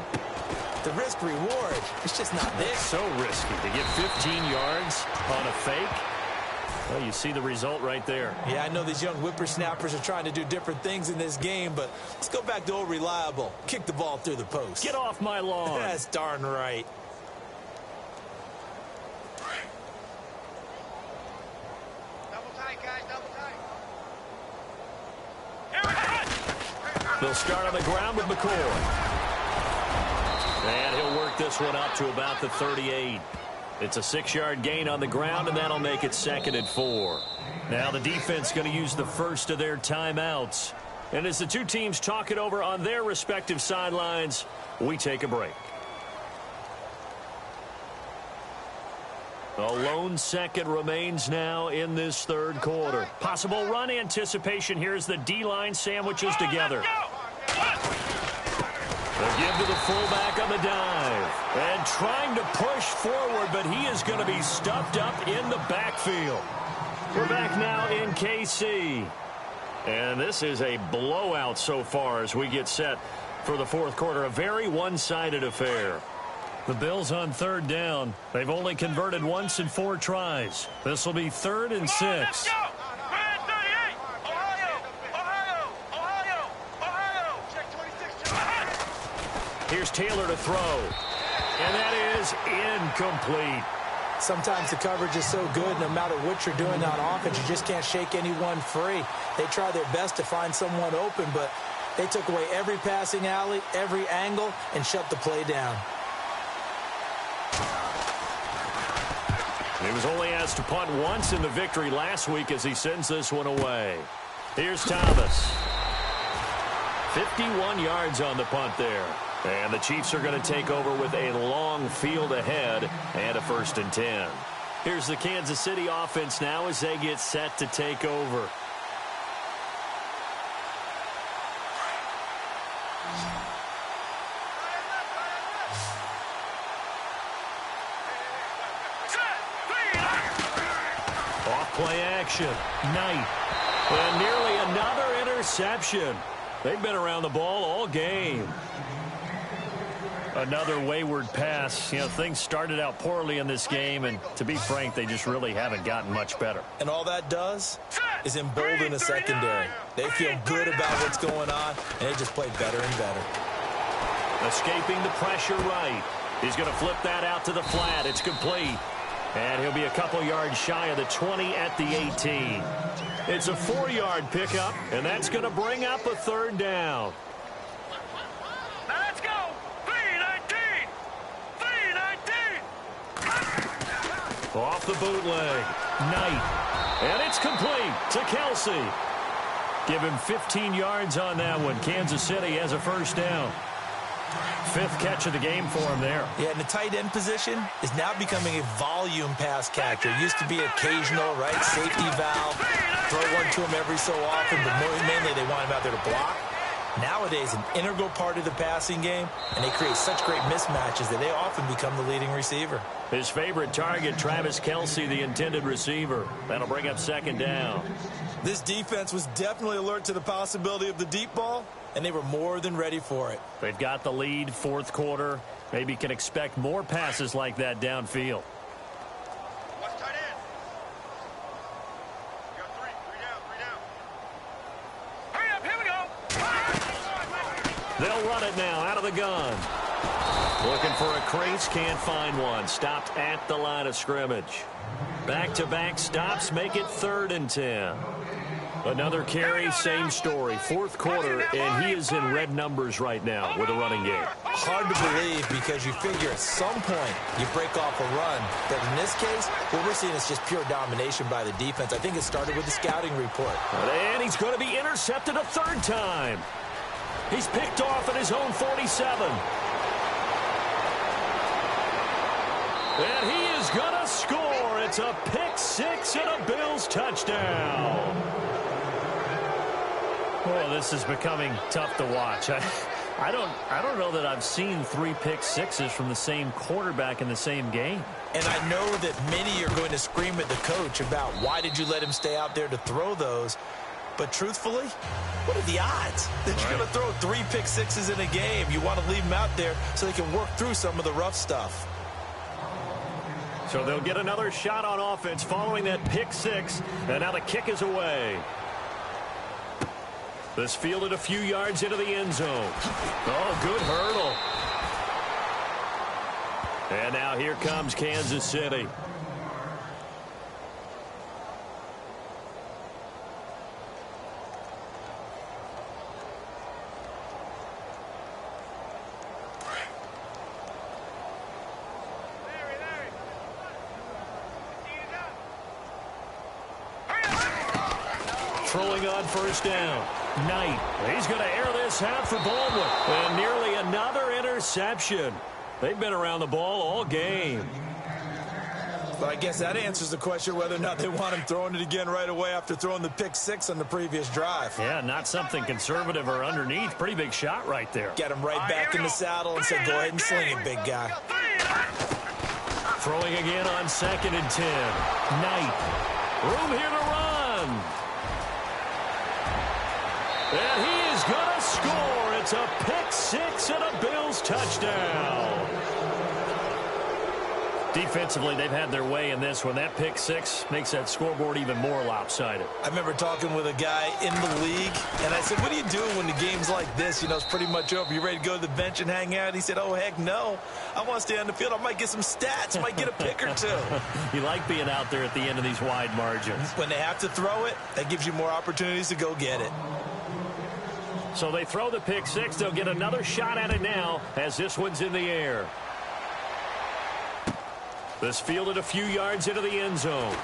the risk-reward, it's just not there. So risky to get 15 yards on a fake. Well, you see the result right there. Yeah, I know these young whippersnappers are trying to do different things in this game, but let's go back to old reliable. Kick the ball through the post. Get off my lawn. That's darn right. Double tight, guys, double tight. They'll start on the ground with McCoy. And he'll work this one up to about the 38. It's a 6-yard gain on the ground, and that'll make it 2nd and 4. Now the defense going to use the first of their timeouts. And as the two teams talk it over on their respective sidelines, we take a break. A lone second remains now in this third quarter. Possible run anticipation here as the D-line sandwiches together. They'll give to the fullback on the dive. And trying to push forward, but he is going to be stuffed up in the backfield. We're back now in KC. And this is a blowout so far as we get set for the fourth quarter. A very one-sided affair. The Bills on third down. They've only converted once in 4 tries. This will be 3rd and 6. Let's go! Red 38! Ohio! Ohio! Ohio! Ohio! Check 26. Here's Taylor to throw. And that is incomplete. Sometimes the coverage is so good, no matter what you're doing on offense, you just can't shake anyone free. They try their best to find someone open, but they took away every passing alley, every angle, and shut the play down. He was only asked to punt once in the victory last week as he sends this one away. Here's Thomas. 51 yards on the punt there. And the Chiefs are going to take over with a long field ahead and a 1st and 10. Here's the Kansas City offense now as they get set to take over. Off-play action. Knight. And nearly another interception. They've been around the ball all game. Another wayward pass. You know, things started out poorly in this game, and to be frank, they just really haven't gotten much better. And all that does is embolden the secondary. They feel good about what's going on, and they just play better and better. Escaping the pressure right. He's going to flip that out to the flat. It's complete. And he'll be a couple yards shy of the 20 at the 18. It's a 4-yard pickup, and that's going to bring up a 3rd down. Now let's go! 3-19! 3-19! Off the bootleg. Knight. And it's complete to Kelsey. Give him 15 yards on that one. Kansas City has a 1st down. 5th catch of the game for him there. Yeah, and the tight end position is now becoming a volume pass catcher. It used to be occasional, right? Safety valve. Throw one to him every so often, but mainly they want him out there to block. Nowadays, an integral part of the passing game, and they create such great mismatches that they often become the leading receiver. His favorite target, Travis Kelsey, the intended receiver. That'll bring up 2nd down. This defense was definitely alert to the possibility of the deep ball, and they were more than ready for it. They've got the lead, 4th quarter. Maybe can expect more passes like that downfield. Watch tight end. We got 3 down. Hurry up, here we go. They'll run it now out of the gun. Looking for a crease, can't find one. Stopped at the line of scrimmage. Back-to-back stops make it 3rd and 10. Another carry, same story. 4th quarter, and he is in red numbers right now with a running game. Hard to believe because you figure at some point you break off a run. But in this case, what we're seeing is just pure domination by the defense. I think it started with the scouting report. And he's going to be intercepted a 3rd time. He's picked off at his own 47. And he is going to score. It's a pick 6 and a Bills touchdown. Oh, this is becoming tough to watch. I don't know that I've seen 3 pick sixes from the same quarterback in the same game. And I know that many are going to scream at the coach about why did you let him stay out there to throw those. But truthfully, what are the odds that you're going to throw 3 pick sixes in a game? You want to leave them out there so they can work through some of the rough stuff. So they'll get another shot on offense following that pick 6. And now the kick is away. This fielded a few yards into the end zone. Oh, good hurdle. And now here comes Kansas City. Throwing on first down. Knight. He's going to air this out for Baldwin. And nearly another interception. They've been around the ball all game. But I guess that answers the question whether or not they want him throwing it again right away after throwing the pick 6 on the previous drive. Yeah, not something conservative or underneath. Pretty big shot right there. Get him right back in the saddle and said, go ahead and sling it, big guy. Throwing again on 2nd and 10. Knight. Room here to run. And he is going to score. It's a pick 6 and a Bills touchdown. Defensively, they've had their way in this one. That pick 6 makes that scoreboard even more lopsided. I remember talking with a guy in the league, and I said, what are you doing when the game's like this? You know, it's pretty much over. You ready to go to the bench and hang out? He said, oh, heck no. I want to stay on the field. I might get some stats. Might get a pick or 2. You like being out there at the end of these wide margins. When they have to throw it, that gives you more opportunities to go get it. So they throw the pick 6. They'll get another shot at it now as this one's in the air. This fielded a few yards into the end zone.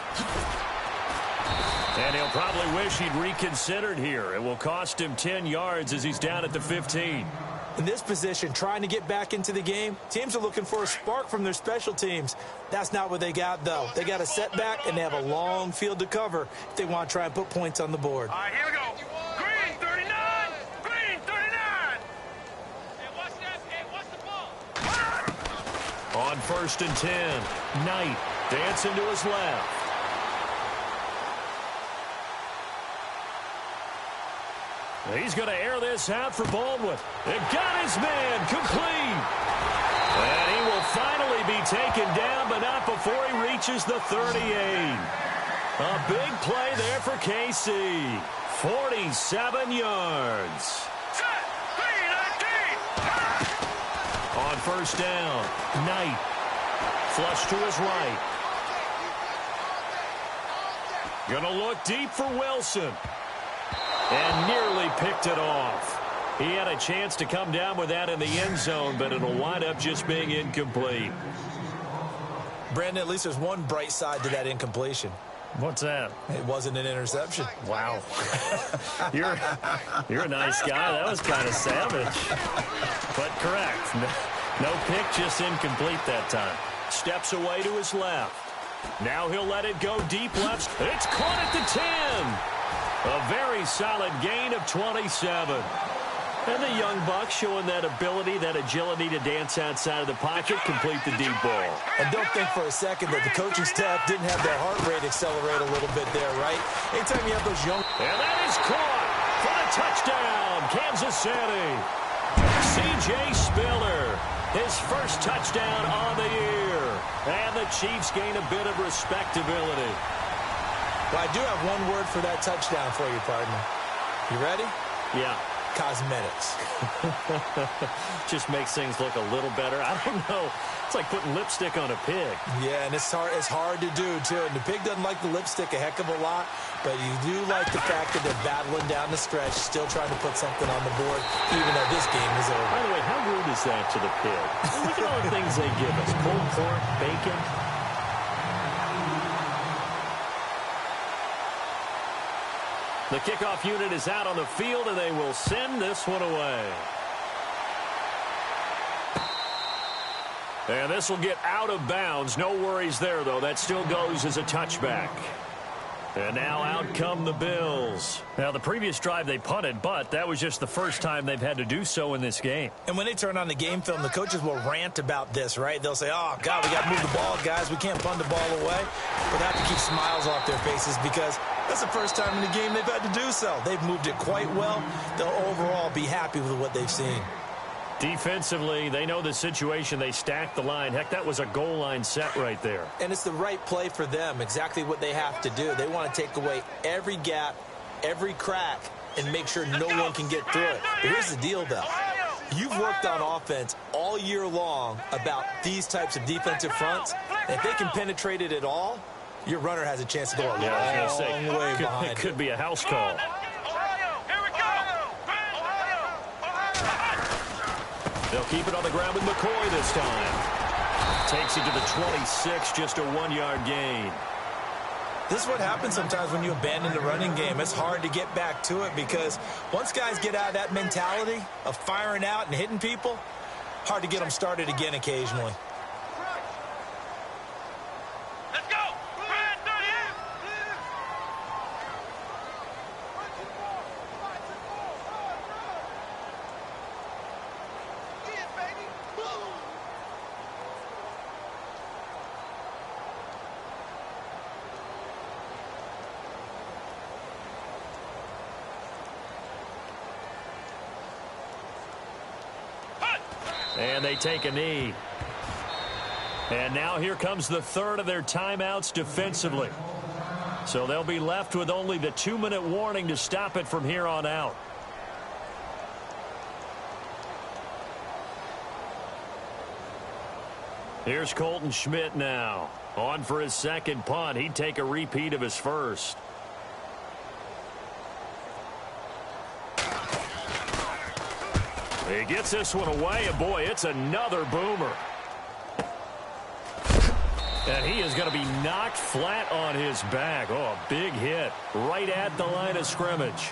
And he'll probably wish he'd reconsidered here. It will cost him 10 yards as he's down at the 15. In this position, trying to get back into the game, teams are looking for a spark from their special teams. That's not what they got, though. They got a setback, and they have a long field to cover if they want to try and put points on the board. All right, here we go. Green, 39. Green, 39. Hey, watch that. Hey, watch the ball. On 1st and 10, Knight dancing to his left. He's going to air this out for Baldwin. And got his man complete. And he will finally be taken down, but not before he reaches the 38. A big play there for KC. 47 yards. Set. 3-19. On 1st down, Knight. Flush to his right. Gonna look deep for Wilson. And nearly picked it off. He had a chance to come down with that in the end zone, but it'll wind up just being incomplete. Brandon, at least there's one bright side to that incompletion. What's that? It wasn't an interception. Wow. You're a nice guy. That was kind of savage. But correct. No pick, just incomplete that time. Steps away to his left. Now he'll let it go deep left. It's caught at the 10. A very solid gain of 27. And the young buck showing that ability, that agility to dance outside of the pocket, complete the deep ball. And don't think for a second that the coaching staff didn't have their heart rate accelerate a little bit there, right? Anytime you have those young... And that is caught for the touchdown, Kansas City. C.J. Spiller, his first touchdown on the year. And the Chiefs gain a bit of respectability. Well, I do have one word for that touchdown for you, partner. You ready? Yeah. Cosmetics. Just makes things look a little better. I don't know. It's like putting lipstick on a pig. Yeah, and it's hard to do, too. And the pig doesn't like the lipstick a heck of a lot, but you do like the fact that they're battling down the stretch, still trying to put something on the board, even though this game is over. By the way, how rude is that to the pig? Look at all the things they give us. Pulled pork, bacon. The kickoff unit is out on the field, and they will send this one away. And this will get out of bounds. No worries there, though. That still goes as a touchback. And now out come the Bills. Now, the previous drive they punted, but that was just the first time they've had to do so in this game. And when they turn on the game film, the coaches will rant about this, right? They'll say, oh, God, we got to move the ball, guys. We can't punt the ball away. But they have to keep smiles off their faces because that's the first time in the game they've had to do so. They've moved it quite well. They'll overall be happy with what they've seen. Defensively, they know the situation. They stacked the line. Heck, that was a goal line set right there. And it's the right play for them, exactly what they have to do. They want to take away every gap, every crack, and make sure no one can get through it. But here's the deal, though. You've worked on offense all year long about these types of defensive fronts. If they can penetrate it at all, your runner has a chance to go a long way behind. It could be a house call. They'll keep it on the ground with McCoy this time. Takes it to the 26, just a 1-yard gain. This is what happens sometimes when you abandon the running game. It's hard to get back to it because once guys get out of that mentality of firing out and hitting people, hard to get them started again occasionally. Let's go! Brad, 38! And they take a knee. And now here comes the third of their timeouts defensively. So they'll be left with only the 2-minute warning to stop it from here on out. Here's Colton Schmidt now. On for his second punt. He'd take a repeat of his first. He gets this one away, and boy, it's another boomer. And he is going to be knocked flat on his back. Oh, a big hit right at the line of scrimmage.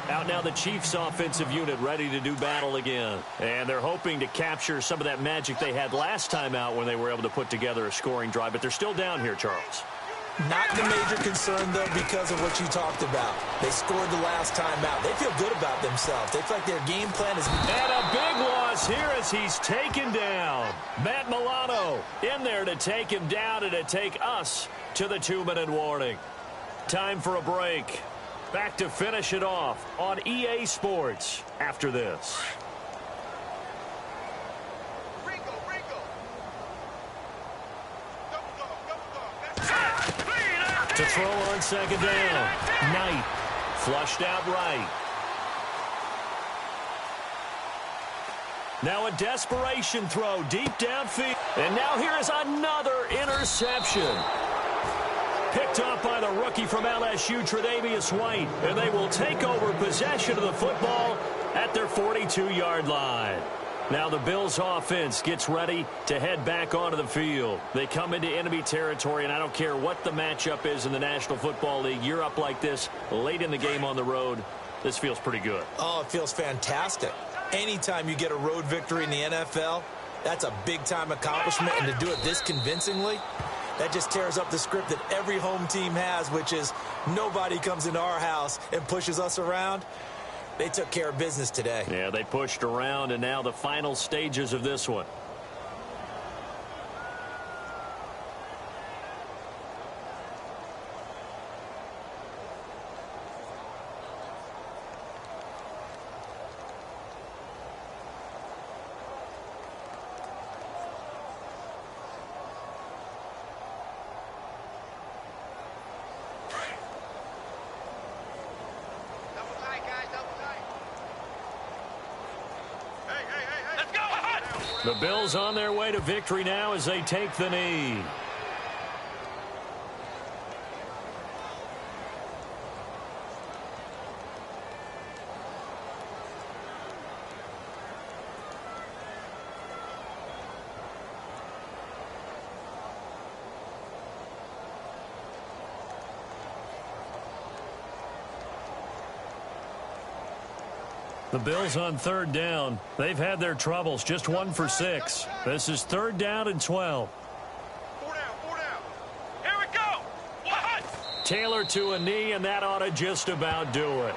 Out now the Chiefs offensive unit ready to do battle again. And they're hoping to capture some of that magic they had last time out when they were able to put together a scoring drive. But they're still down here, Charles. Not the major concern, though, because of what you talked about. They scored the last time out. They feel good about themselves. They feel like their game plan is... And a big loss here as he's taken down. Matt Milano in there to take him down and to take us to the 2-minute warning. Time for a break. Back to finish it off on EA Sports after this. To throw on second down. Knight flushed out right. Now a desperation throw deep downfield. And now here is another interception. Picked up by the rookie from LSU, Tre'Davious White. And they will take over possession of the football at their 42-yard line. Now the Bills offense gets ready to head back onto the field. They come into enemy territory, and I don't care what the matchup is in the National Football League. You're up like this late in the game on the road. This feels pretty good. Oh, it feels fantastic. Anytime you get a road victory in the NFL, that's a big-time accomplishment, and to do it this convincingly, that just tears up the script that every home team has, which is nobody comes into our house and pushes us around. They took care of business today. Yeah, they pushed around, and now the final stages of this one. The Bills on their way to victory now as they take the knee. The Bills on third down. They've had their troubles, just 1 for 6. This is 3rd down and 12. 4 down. Here we go. What? Taylor to a knee, and that ought to just about do it.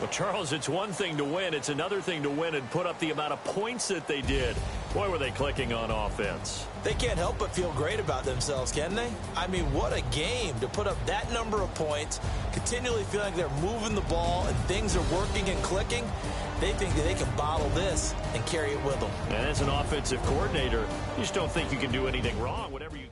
Well, Charles, it's one thing to win. It's another thing to win and put up the amount of points that they did. Boy, were they clicking on offense. They can't help but feel great about themselves, can they? I mean, what a game to put up that number of points, continually feeling like they're moving the ball and things are working and clicking. They think that they can bottle this and carry it with them. And as an offensive coordinator, you just don't think you can do anything wrong. Whatever you